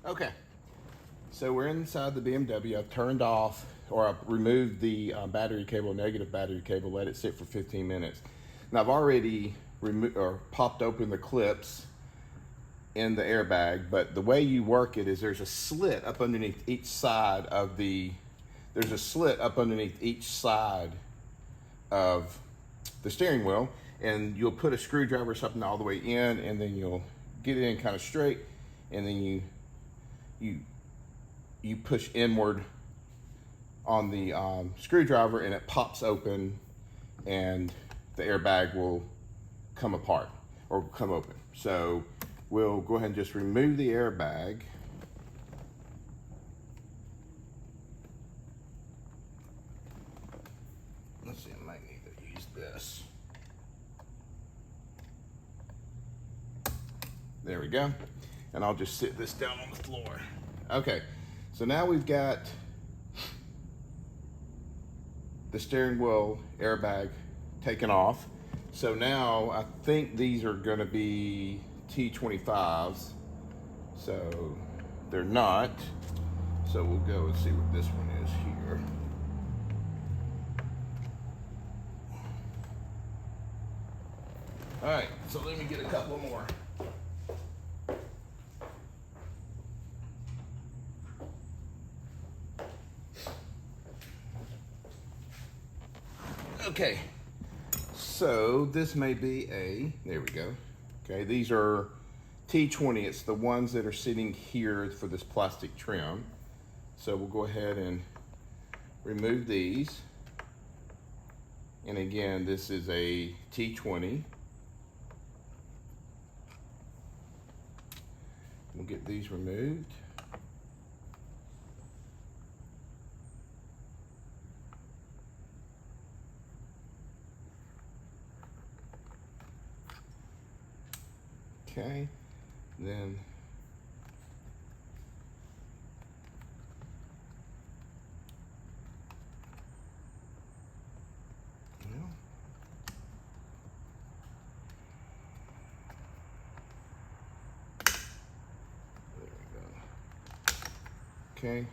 Okay, so we're inside the BMW. I've turned off, or I've removed the battery cable, negative battery cable, let it sit for 15 minutes. Now I've already removed or popped open the clips in the airbag, but the way you work it is there's a slit up underneath each side of the, steering wheel, and you'll put a screwdriver or something all the way in, and then you'll get it in kind of straight, and then you push inward on the screwdriver, and it pops open, and the airbag will come apart or come open. So we'll go ahead and just remove the airbag. Let's see, I might need to use this. There we go. And I'll just sit this down on the floor. Okay, so now we've got the steering wheel airbag taken off. So now I think these are gonna be T25s. So they're not. So we'll go and see what this one is here. All right, so let me get a couple more. Okay, so this may be there we go. Okay, these are T20. It's the ones that are sitting here for this plastic trim. So we'll go ahead and remove these. And again, this is a T20. We'll get these removed. Okay, then there we go. Okay,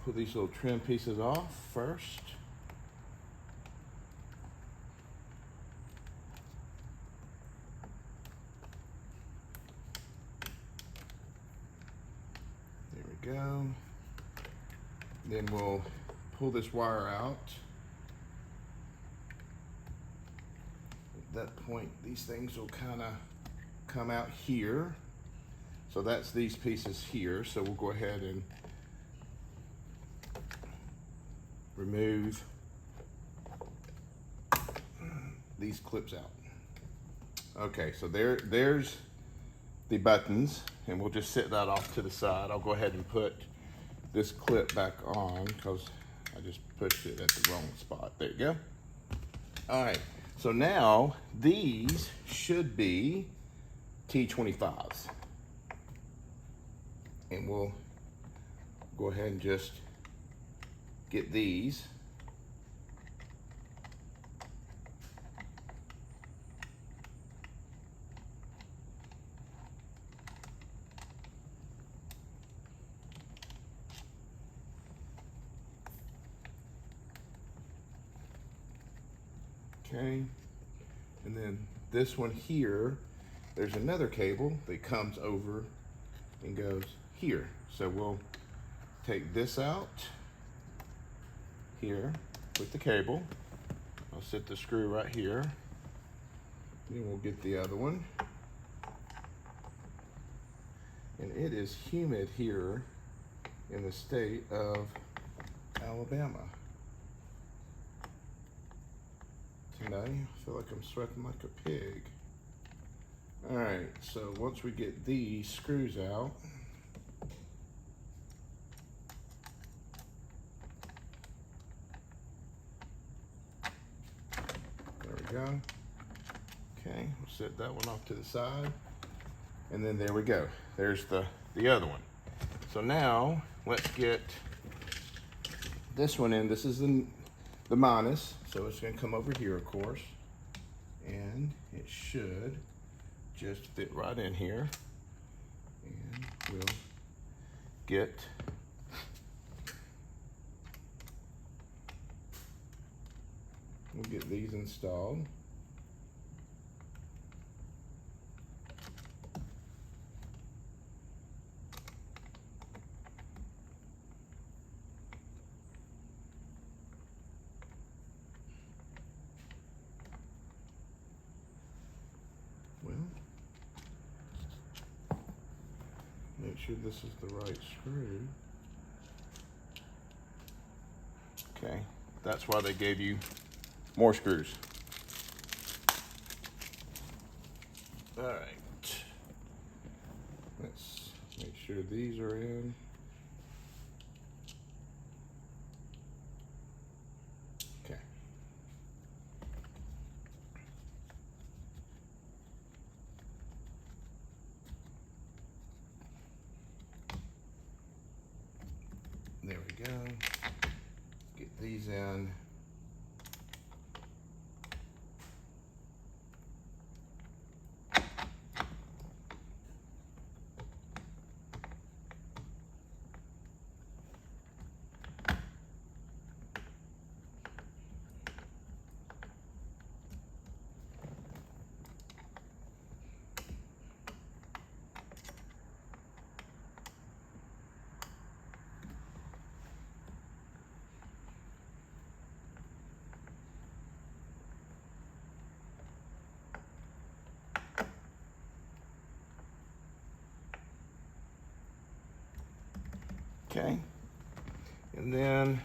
pull these little trim pieces off first. Go. Then we'll pull this wire out. At that point, these things will kind of come out here. So that's these pieces here. So we'll go ahead and remove these clips out. Okay, so there's the buttons, and we'll just set that off to the side. I'll go ahead and put this clip back on because I just pushed it at the wrong spot. There you go. All right, so now these should be T25s. And we'll go ahead and just get these. Okay, and then this one here, there's another cable that comes over and goes here. So we'll take this out here with the cable. I'll set the screw right here. Then we'll get the other one. And it is humid here in the state of Alabama. Today, I feel like I'm sweating like a pig. All right, so once we get these screws out, there we go. Okay, we'll set that one off to the side. And then there we go. There's the other one. So now let's get this one in. This is the minus, so it's going to come over here, of course, and it should just fit right in here, and we'll get these installed. Well, make sure this is the right screw. Okay, that's why they gave you more screws. All right, let's make sure these are in. Okay. There we go. Get these in. Okay, and then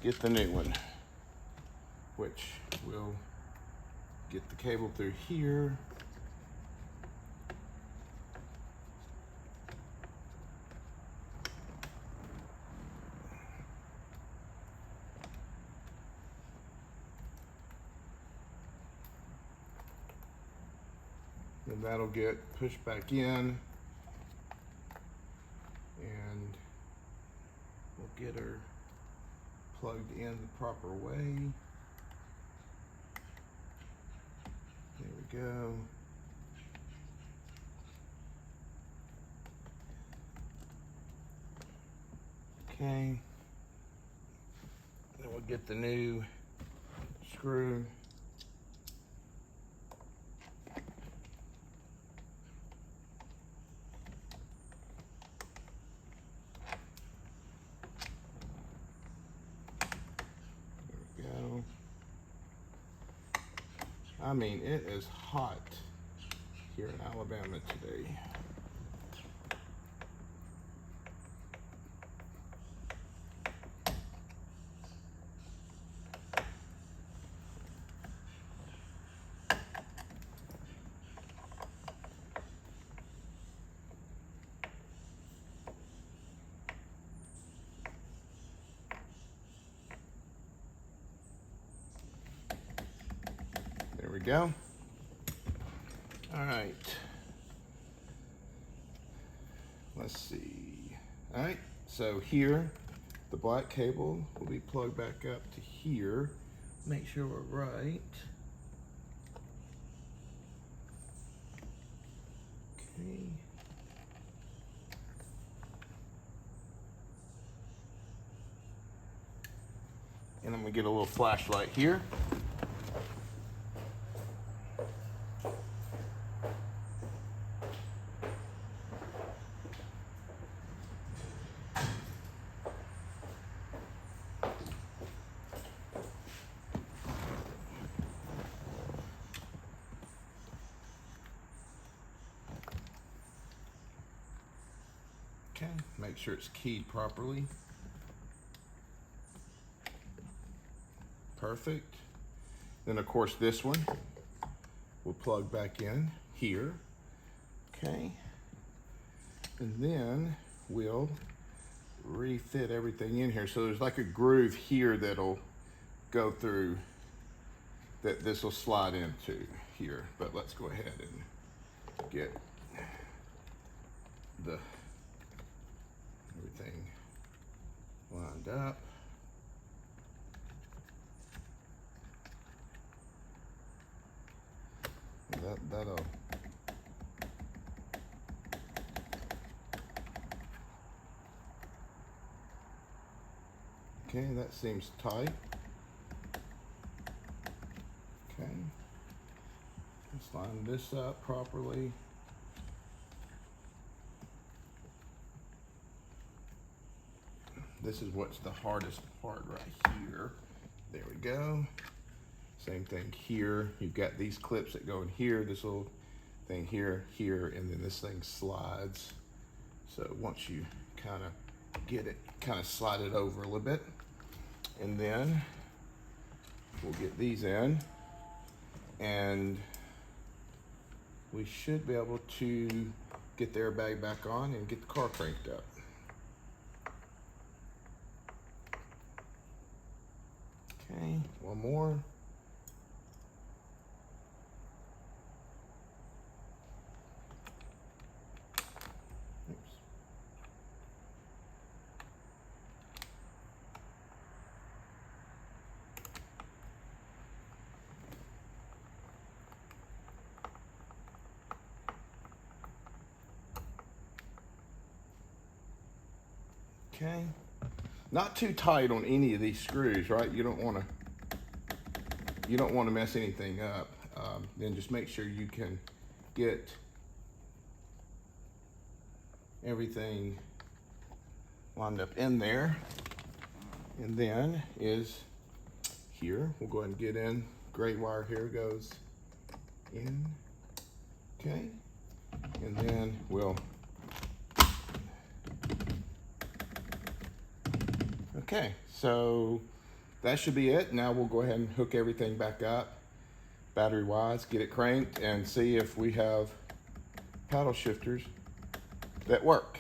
get the new one, which will get the cable through here. And that'll get pushed back in, and we'll get her plugged in the proper way. There we go. Okay. Then we'll get the new screw. I mean, it is hot here in Alabama today. There we go. All right. Let's see. All right, so here, the black cable will be plugged back up to here. Make sure we're right. Okay. And I'm gonna get a little flashlight here. Okay, make sure it's keyed properly. Perfect. Then of course this one will plug back in here. Okay. And then we'll refit everything in here. So there's like a groove here that'll go through, that this will slide into here. But let's go ahead and get the everything lined up. That'll. Okay, that seems tight. Okay. Let's line this up properly. This is what's the hardest part right here. There we go. Same thing here. You've got these clips that go in here, this little thing here, here, and then this thing slides. So once you kind of get it, kind of slide it over a little bit, and then we'll get these in, and we should be able to get the airbag back on and get the car cranked up. Okay, one more. Oops. Okay, not too tight on any of these screws, right? You don't want to mess anything up. Then just make sure you can get everything lined up in there. And then is here, we'll go ahead and get in. Gray wire here goes in. Okay, and then we'll. Okay, so that should be it. Now we'll go ahead and hook everything back up, battery wise, get it cranked, and see if we have paddle shifters that work.